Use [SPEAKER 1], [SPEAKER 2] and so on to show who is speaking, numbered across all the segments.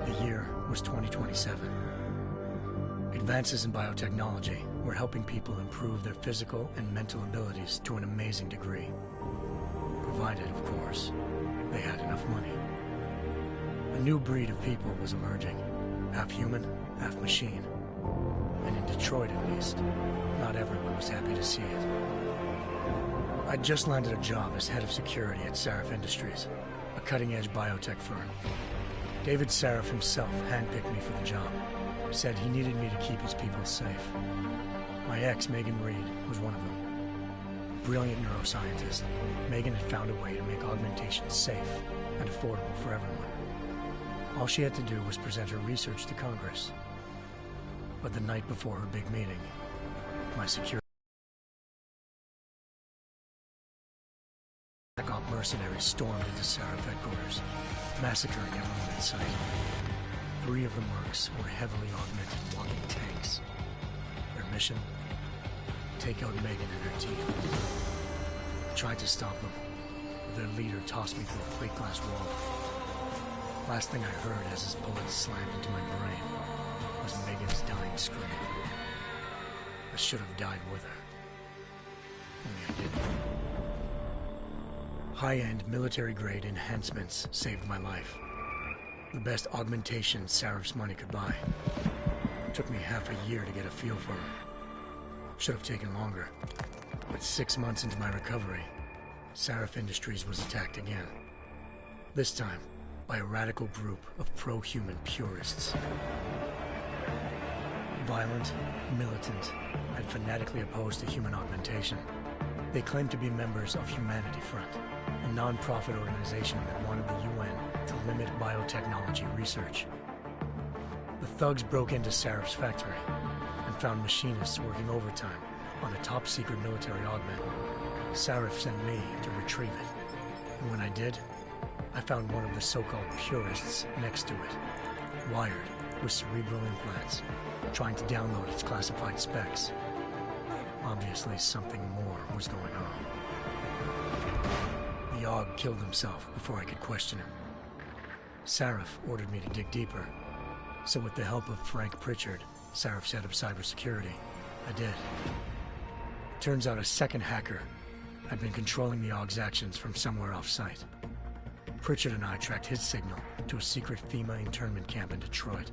[SPEAKER 1] The year was 2027. Advances in biotechnology were helping people improve their physical and mental abilities to an amazing degree. Provided, of course, they had enough money. A new breed of people was emerging, half human, half machine. And in Detroit, at least, not everyone was happy to see it. I'd just landed a job as head of security at Sarif Industries, a cutting-edge biotech firm. David Sarif himself handpicked me for the job, said he needed me to keep his people safe. My ex, Megan Reed, was one of them. Brilliant neuroscientist, Megan had found a way to make augmentation safe and affordable for everyone. All she had to do was present her research to Congress. But the night before her big meeting, my security Black-Op mercenaries stormed into Sarif headquarters, massacring everyone in sight. 3 of the mercs were heavily augmented walking tanks. Their mission? Take out Megan and her team. I tried to stop them, but their leader tossed me through a plate glass wall. Last thing I heard as his bullets slammed into my brain was Megan's dying scream. I should have died with her. Only I didn't. High-end military-grade enhancements saved my life. The best augmentation Sarif's money could buy. It took me half a year to get a feel for her. Should have taken longer. But 6 months into my recovery, Sarif Industries was attacked again. This time, by a radical group of pro-human purists. Violent, militant, and fanatically opposed to human augmentation. They claimed to be members of Humanity Front, a non-profit organization that wanted the UN to limit biotechnology research. The thugs broke into Sarif's factory and found machinists working overtime on a top-secret military augment. Sarif sent me to retrieve it, and when I did, I found one of the so-called purists next to it, wired with cerebral implants, trying to download its classified specs. Obviously, something more was going on. The AUG killed himself before I could question him. Sarif ordered me to dig deeper, so with the help of Frank Pritchard, Sarif's head of cybersecurity, I did. Turns out a second hacker had been controlling the AUG's actions from somewhere off-site. Pritchard and I tracked his signal to a secret FEMA internment camp in Detroit.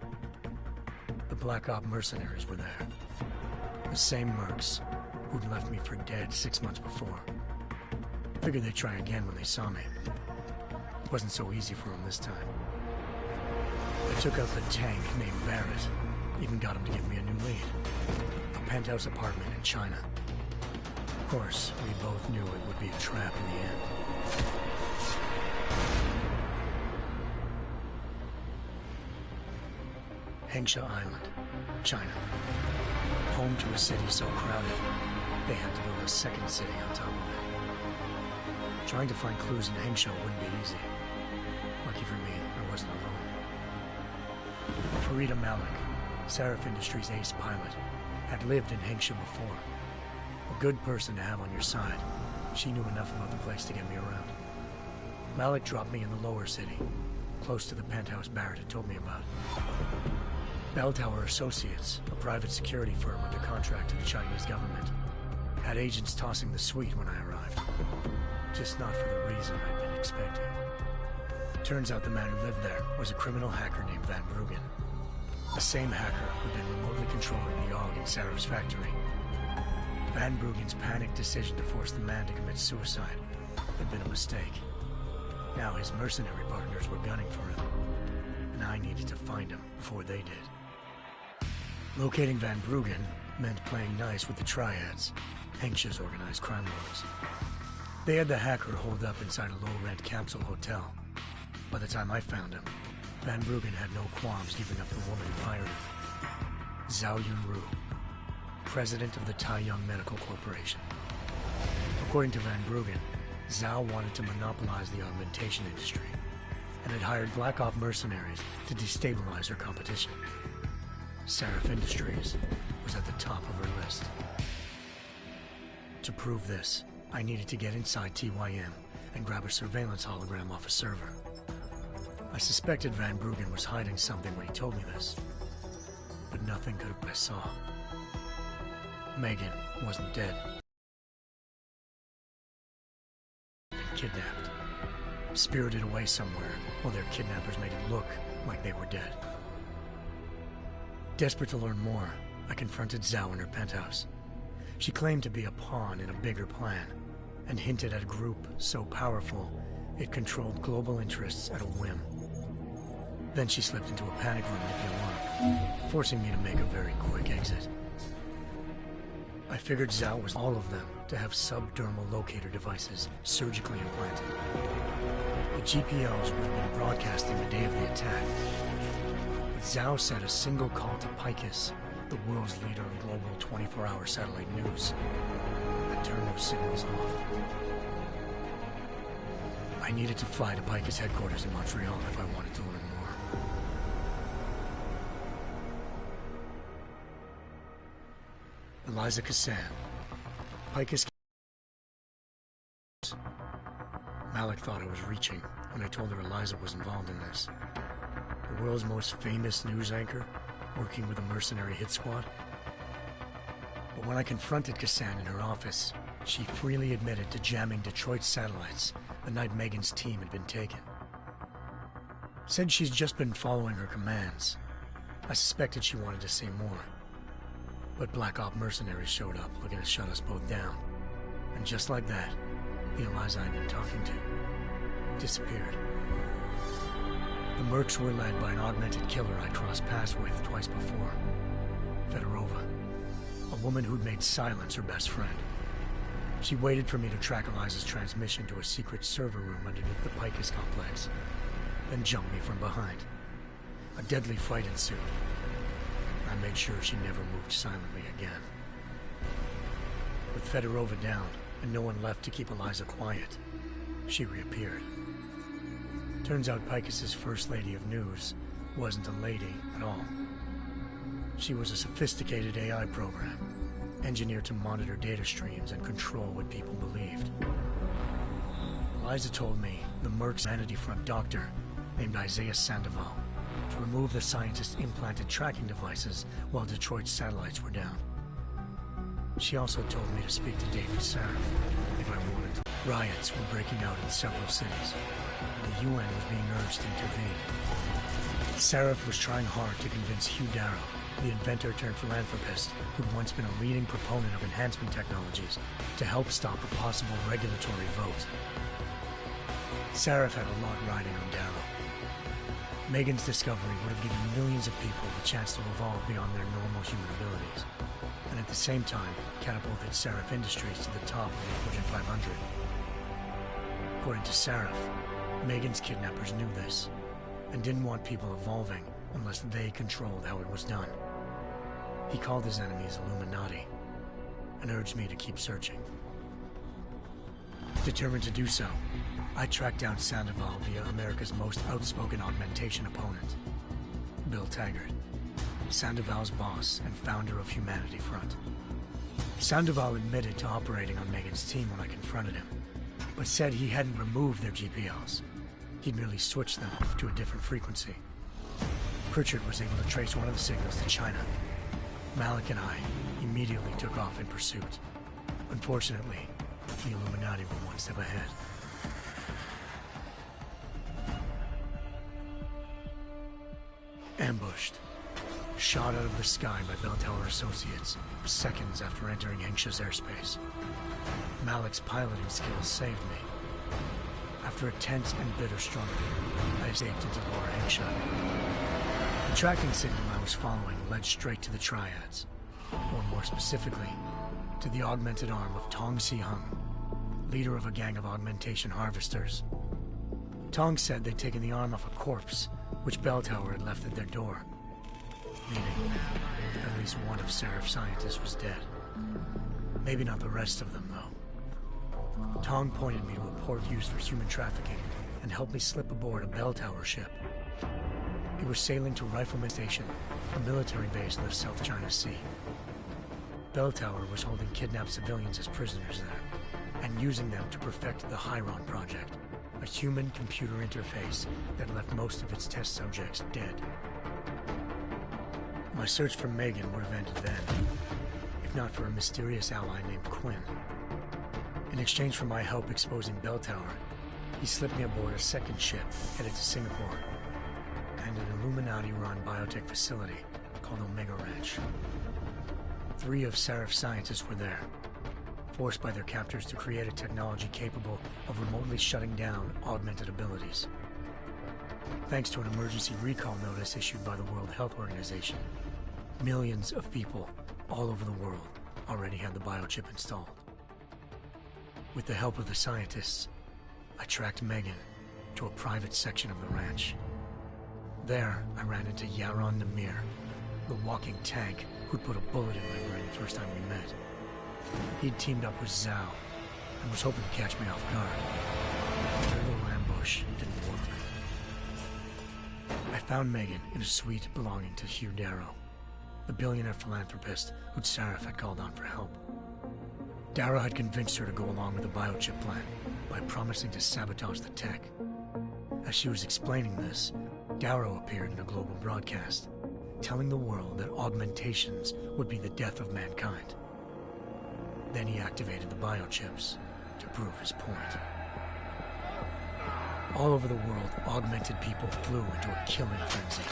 [SPEAKER 1] The Black-Op mercenaries were there. The same mercs who'd left me for dead 6 months before. Figured they'd try again when they saw me. It wasn't so easy for them this time. I took out the tank named Barrett, even got him to give me a new lead. A penthouse apartment in China. Of course, we both knew it would be a trap in the end. Hengsha Island, China. Home to a city so crowded, they had to build a second city on top of it. Trying to find clues in Hengsha wouldn't be easy. Lucky for me, I wasn't alone. Farida Malik, Sarif Industries' ace pilot, had lived in Hengsha before. A good person to have on your side. She knew enough about the place to get me around. Malik dropped me in the lower city, close to the penthouse Barrett had told me about. Bell Tower Associates, a private security firm under contract to the Chinese government, had agents tossing the suite when I arrived. Just not for the reason I'd been expecting. Turns out the man who lived there was a criminal hacker named Van Bruggen. The same hacker who'd been remotely controlling the AUG in Sarif's factory. Van Bruggen's panicked decision to force the man to commit suicide had been a mistake. Now his mercenary partners were gunning for him, and I needed to find him before they did. Locating Van Bruggen meant playing nice with the Triads, Hengsha's organized crime lords. They had the hacker holed up inside a low-rent capsule hotel. By the time I found him, Van Bruggen had no qualms giving up the woman who hired him. Zhao Yunru, president of the Taiyang Medical Corporation. According to Van Bruggen, Zhao wanted to monopolize the augmentation industry and had hired Black-Op mercenaries to destabilize her competition. Sarif Industries was at the top of her list. To prove this, I needed to get inside TYM and grab a surveillance hologram off a server. I suspected Van Bruggen was hiding something when he told me this, but nothing could have been I saw. Megan wasn't dead. Kidnapped. Spirited away somewhere while their kidnappers made it look like they were dead. Desperate to learn more, I confronted Zhao in her penthouse. She claimed to be a pawn in a bigger plan, and hinted at a group so powerful it controlled global interests at a whim. Then she slipped into a panic room with the alarm, forcing me to make a very quick exit. I figured Zhao was all of them to have subdermal locator devices surgically implanted. The GPLs would have been broadcasting the day of the attack. But Zhao said a single call to Picus, the world's leader in global 24-hour satellite news, had turned those signals off. I needed to fly to Picus headquarters in Montreal if I wanted to learn more. Eliza Cassan, Picus. Malik thought I was reaching when I told her Eliza was involved in this. The world's most famous news anchor, working with a mercenary hit squad. But when I confronted Cassan in her office, she freely admitted to jamming Detroit's satellites the night Megan's team had been taken. Said she's just been following her commands. I suspected she wanted to say more. But Black Op mercenaries showed up looking to shut us both down. And just like that, the Eliza I'd been talking to disappeared. The Mercs were led by an augmented killer I'd crossed paths with twice before, Fedorova, a woman who'd made silence her best friend. She waited for me to track Eliza's transmission to a secret server room underneath the Picus complex, then jumped me from behind. A deadly fight ensued. I made sure she never moved silently again. With Fedorova down and no one left to keep Eliza quiet, she reappeared. Turns out Picus's first lady of news wasn't a lady at all. She was a sophisticated AI program, engineered to monitor data streams and control what people believed. Eliza told me the Merc's Vanity Front doctor, named Isaiah Sandoval, to remove the scientist's implanted tracking devices while Detroit's satellites were down. She also told me to speak to David Sarif if I wanted to. Riots were breaking out in several cities, and the UN was being urged to intervene. Sarif was trying hard to convince Hugh Darrow, the inventor turned philanthropist who'd once been a leading proponent of enhancement technologies, to help stop a possible regulatory vote. Sarif had a lot riding on Darrow. Megan's discovery would have given millions of people the chance to evolve beyond their normal human abilities, and at the same time catapulted Sarif Industries to the top of the Fortune 500. According to Sarif, Megan's kidnappers knew this, and didn't want people evolving unless they controlled how it was done. He called his enemies Illuminati, and urged me to keep searching. Determined to do so, I tracked down Sandoval via America's most outspoken augmentation opponent, Bill Taggart, Sandoval's boss and founder of Humanity Front. Sandoval admitted to operating on Megan's team when I confronted him, but said he hadn't removed their GPLs. He'd merely switched them to a different frequency. Pritchard was able to trace one of the signals to China. Malik and I immediately took off in pursuit. Unfortunately, the Illuminati were one step ahead. Ambushed. Shot out of the sky by Bell Tower Associates, seconds after entering Hengsha's airspace. Malik's piloting skills saved me. After a tense and bitter struggle, I escaped into Lower Hengsha. The tracking signal I was following led straight to the Triads, or more specifically, to the augmented arm of Tong Si-hung, leader of a gang of augmentation harvesters. Tong said they'd taken the arm off a corpse, which Bell Tower had left at their door, meaning at least one of Sarif's scientists was dead. Maybe not the rest of them, though. Tong pointed me to a port used for human trafficking and helped me slip aboard a Bell Tower ship. It was sailing to Rifleman Station, a military base in the South China Sea. Bell Tower was holding kidnapped civilians as prisoners there, and using them to perfect the Hyron project, a human-computer interface that left most of its test subjects dead. My search for Megan would have ended then, if not for a mysterious ally named Quinn. In exchange for my help exposing Bell Tower, he slipped me aboard a second ship headed to Singapore and an Illuminati-run biotech facility called Omega Ranch. 3 of Seraph's scientists were there, forced by their captors to create a technology capable of remotely shutting down augmented abilities. Thanks to an emergency recall notice issued by the World Health Organization, millions of people all over the world already had the biochip installed. With the help of the scientists, I tracked Megan to a private section of the ranch. There, I ran into Yaron Namir, the walking tank who'd put a bullet in my brain the first time we met. He'd teamed up with Zhao and was hoping to catch me off guard. Their little ambush didn't work. I found Megan in a suite belonging to Hugh Darrow, the billionaire philanthropist who'd Seraph had called on for help. Darrow had convinced her to go along with the biochip plan by promising to sabotage the tech. As she was explaining this, Darrow appeared in a global broadcast, telling the world that augmentations would be the death of mankind. Then he activated the biochips to prove his point. All over the world, augmented people flew into a killing frenzy.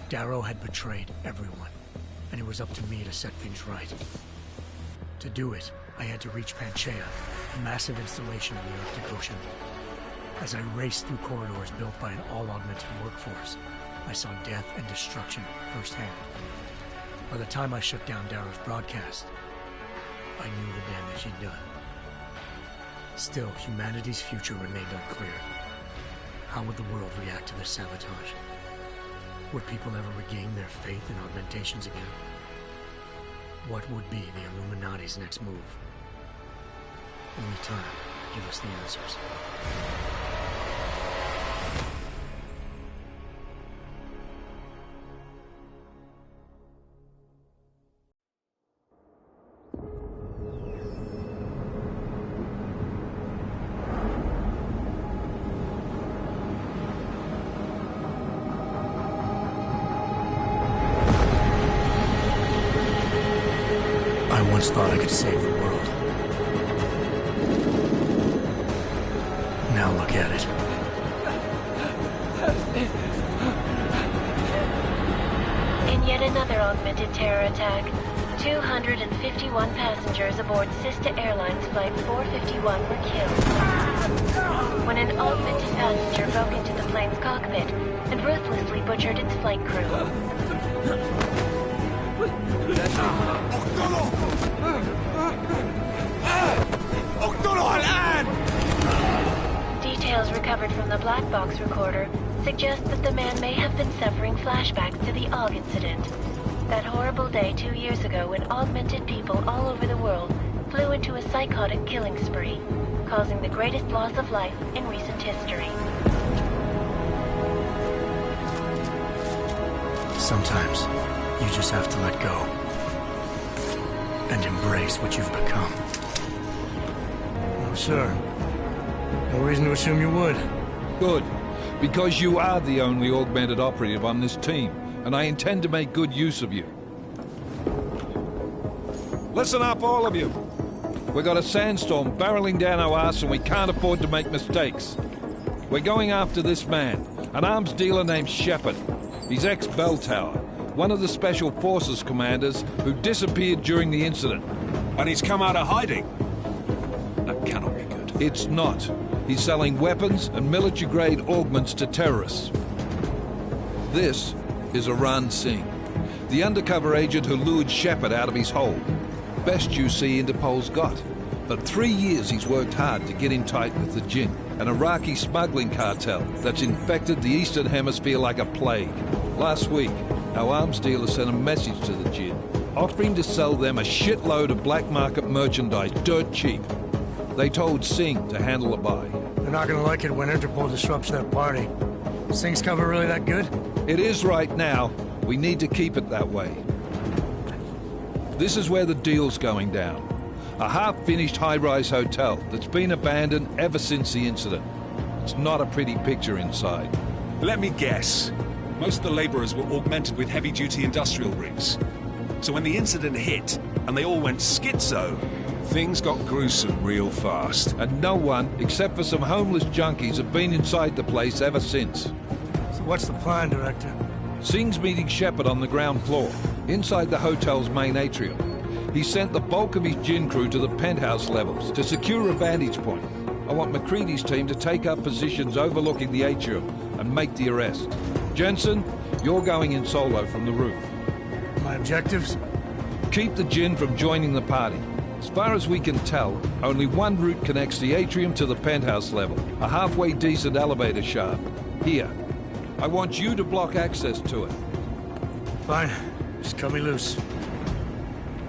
[SPEAKER 1] Darrow had betrayed everyone, and it was up to me to set things right. To do it, I had to reach Panchaea, a massive installation in the Arctic Ocean. As I raced through corridors built by an all-augmented workforce, I saw death and destruction firsthand. By the time I shut down Darrow's broadcast, I knew the damage he'd done. Still, humanity's future remained unclear. How would the world react to this sabotage? Would people ever regain their faith in augmentations again? What would be the Illuminati's next move? Only time could give us the answers. I once thought I could save the world. Now look at it.
[SPEAKER 2] In yet another augmented terror attack, 251 passengers aboard Sister Airlines Flight 451 were killed when an augmented passenger broke into the plane's cockpit and ruthlessly butchered its flight crew. Details recovered from the black box recorder suggest that the man may have been suffering flashbacks to the Aug incident. That horrible day 2 years ago when augmented people all over the world flew into a psychotic killing spree, causing the greatest loss of life in recent history.
[SPEAKER 1] Sometimes, you just have to let go and embrace what you've become. No, sir. No reason to assume you would.
[SPEAKER 3] Good. Because you are the only augmented operative on this team, and I intend to make good use of you. Listen up, all of you. We got a sandstorm barreling down our arse and we can't afford to make mistakes. We're going after this man, an arms dealer named Shepard. He's ex-Bell Tower, one of the Special Forces commanders who disappeared during the incident.
[SPEAKER 4] And he's come out of hiding. That cannot be good.
[SPEAKER 3] It's not. He's selling weapons and military-grade augments to terrorists. This is Aran Singh, the undercover agent who lured Shepard out of his hole. Best you see Interpol's got. For 3 years he's worked hard to get in tight with the Jinn, an Iraqi smuggling cartel that's infected the Eastern Hemisphere like a plague. Last week, our arms dealer sent a message to the Jinn, offering to sell them a shitload of black market merchandise dirt cheap. They told Singh to handle the buy.
[SPEAKER 1] They're not gonna like it when Interpol disrupts their party. Singh's cover really that good?
[SPEAKER 3] It is right now. We need to keep it that way. This is where the deal's going down. A half-finished high-rise hotel that's been abandoned ever since the incident. It's not a pretty picture inside.
[SPEAKER 4] Let me guess. Most of the laborers were augmented with heavy-duty industrial rigs. So when the incident hit, and they all went schizo, things got gruesome real fast.
[SPEAKER 3] And no one, except for some homeless junkies, have been inside the place ever since.
[SPEAKER 1] So what's the plan, Director?
[SPEAKER 3] Singh's meeting Shepard on the ground floor, inside the hotel's main atrium. He sent the bulk of his gin crew to the penthouse levels to secure a vantage point. I want McCready's team to take up positions overlooking the atrium and make the arrest. Jensen, you're going in solo from the roof.
[SPEAKER 1] My objectives?
[SPEAKER 3] Keep the gin from joining the party. As far as we can tell, only one route connects the atrium to the penthouse level, a halfway decent elevator shaft. Here. I want you to block access to it.
[SPEAKER 1] Fine. Just cut me loose.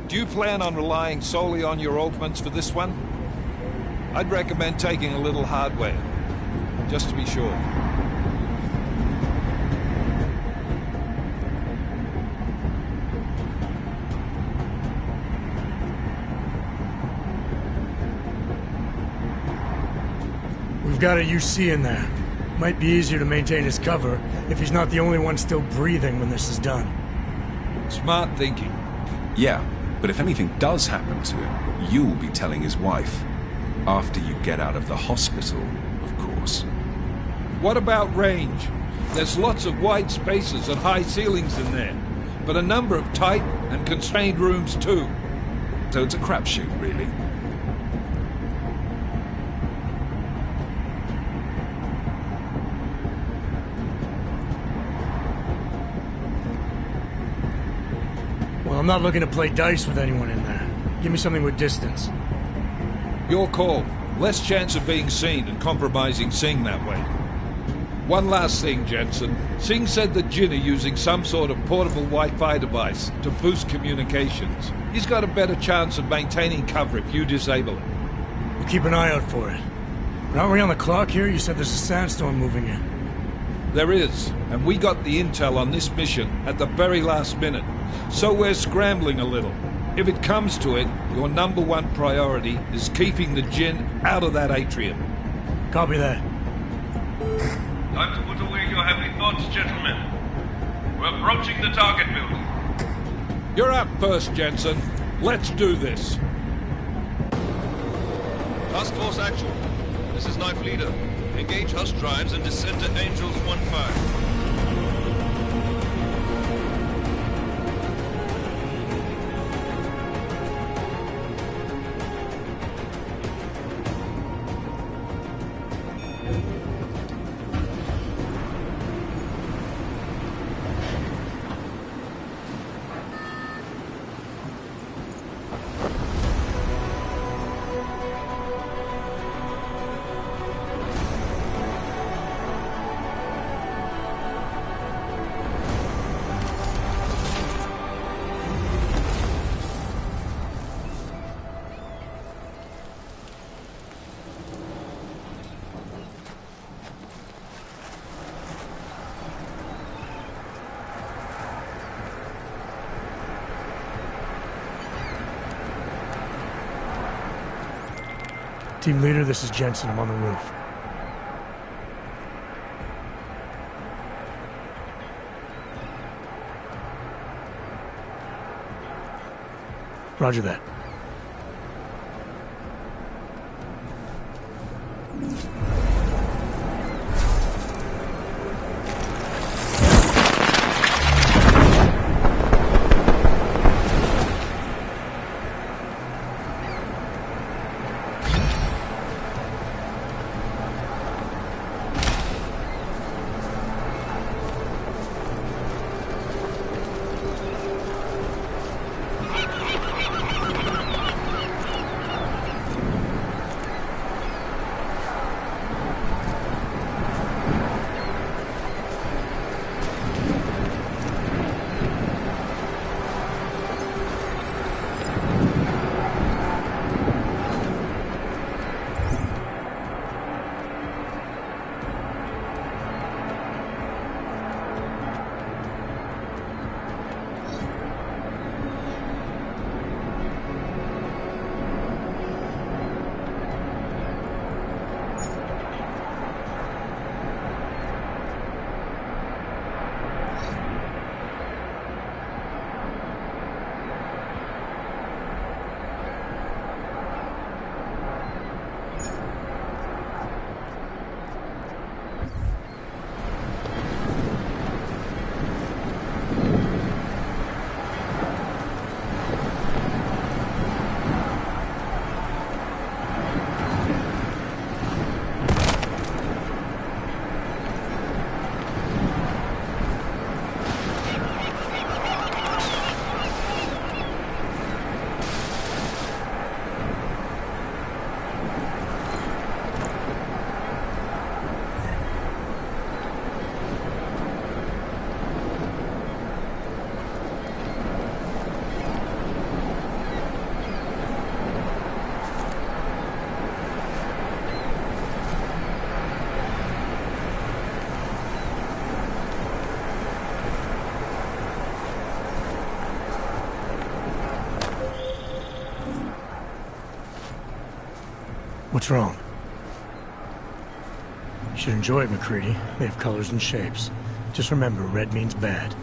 [SPEAKER 3] Do you plan on relying solely on your augments for this one? I'd recommend taking a little hardware, just to be sure.
[SPEAKER 1] We've got a UC in there. Might be easier to maintain his cover if he's not the only one still breathing when this is done.
[SPEAKER 3] Smart thinking.
[SPEAKER 4] Yeah, but if anything does happen to him, you'll be telling his wife. After you get out of the hospital, of course.
[SPEAKER 3] What about range? There's lots of wide spaces and high ceilings in there, but a number of tight and constrained rooms too.
[SPEAKER 4] So it's a crapshoot, really.
[SPEAKER 1] Well, I'm not looking to play dice with anyone in there. Give me something with distance.
[SPEAKER 3] Your call. Less chance of being seen and compromising Singh that way. One last thing, Jensen. Singh said that Jin are using some sort of portable Wi-Fi device to boost communications. He's got a better chance of maintaining cover if you disable it.
[SPEAKER 1] We'll keep an eye out for it. But aren't we on the clock here? You said there's a sandstorm moving in.
[SPEAKER 3] There is, and we got the intel on this mission at the very last minute. So we're scrambling a little. If it comes to it, your number one priority is keeping the Jinn out of that atrium.
[SPEAKER 1] Copy that.
[SPEAKER 5] Time to put away your heavy thoughts, gentlemen. We're approaching the target building.
[SPEAKER 3] You're up first, Jensen. Let's do this.
[SPEAKER 6] Task Force Actual. This is Knife Leader. Engage Hush drives and descend to Angels 1-5.
[SPEAKER 1] Team leader, this is Jensen. I'm on the roof. Roger that. What's wrong? You should enjoy it, McCready. They have colors and shapes. Just remember, red means bad.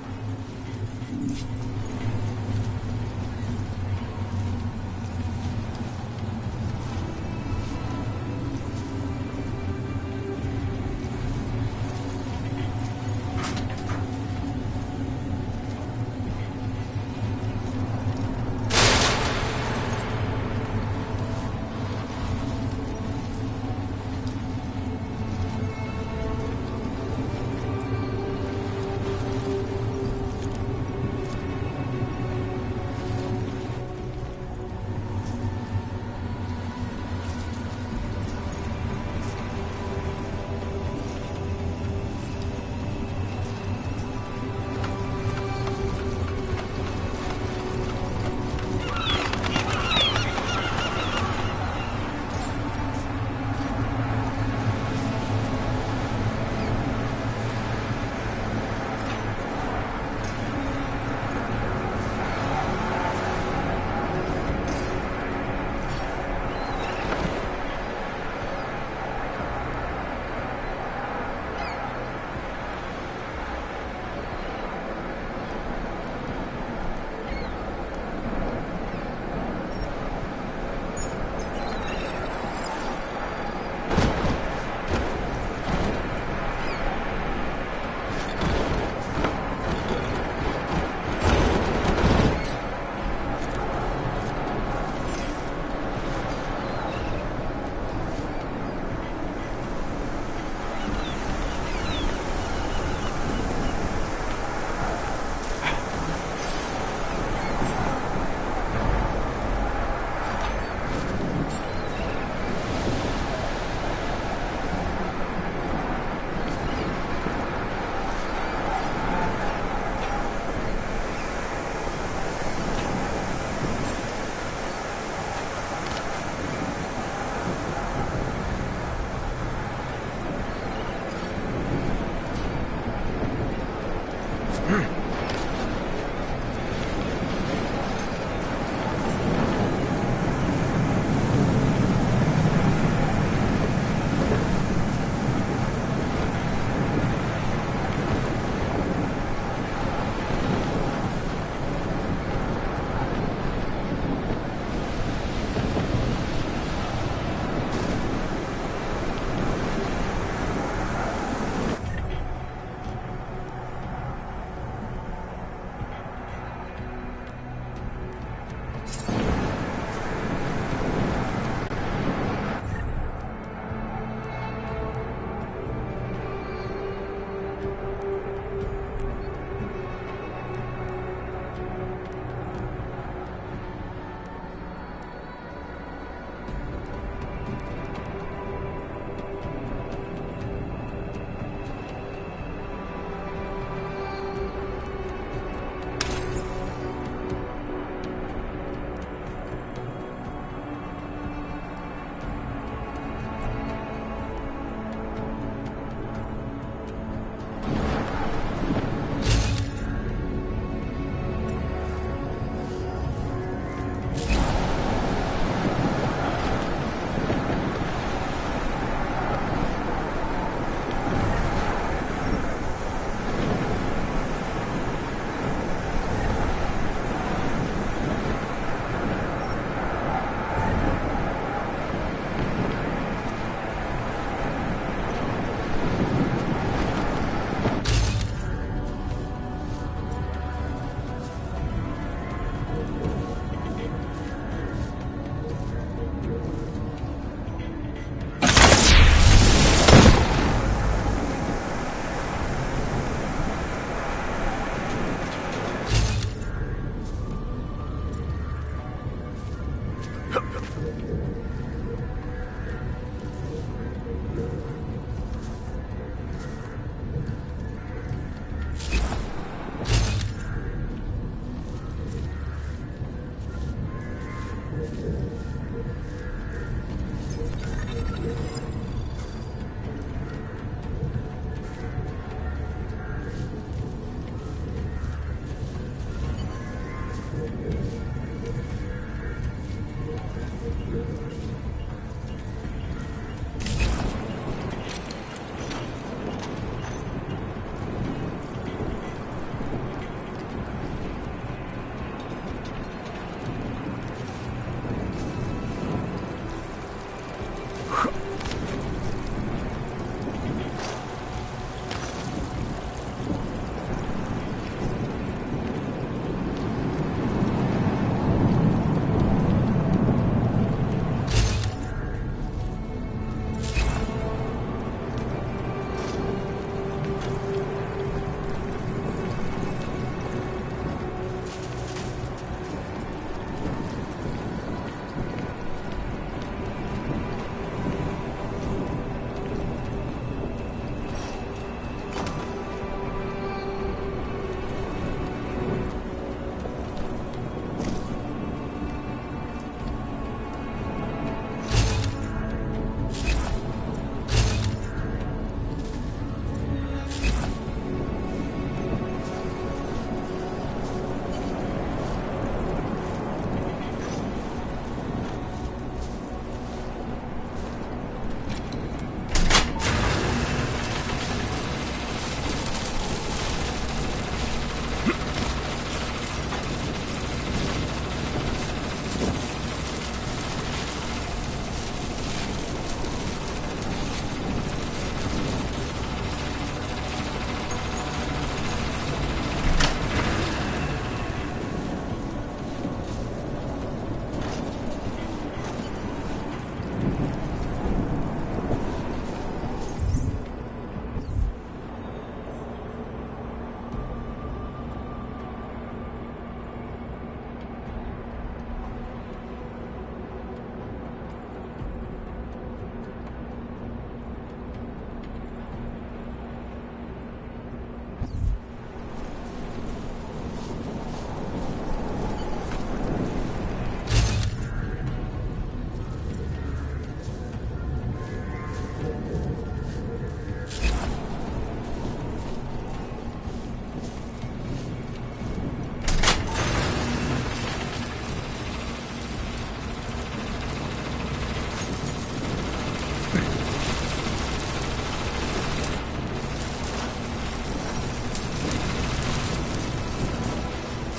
[SPEAKER 3] Ugh.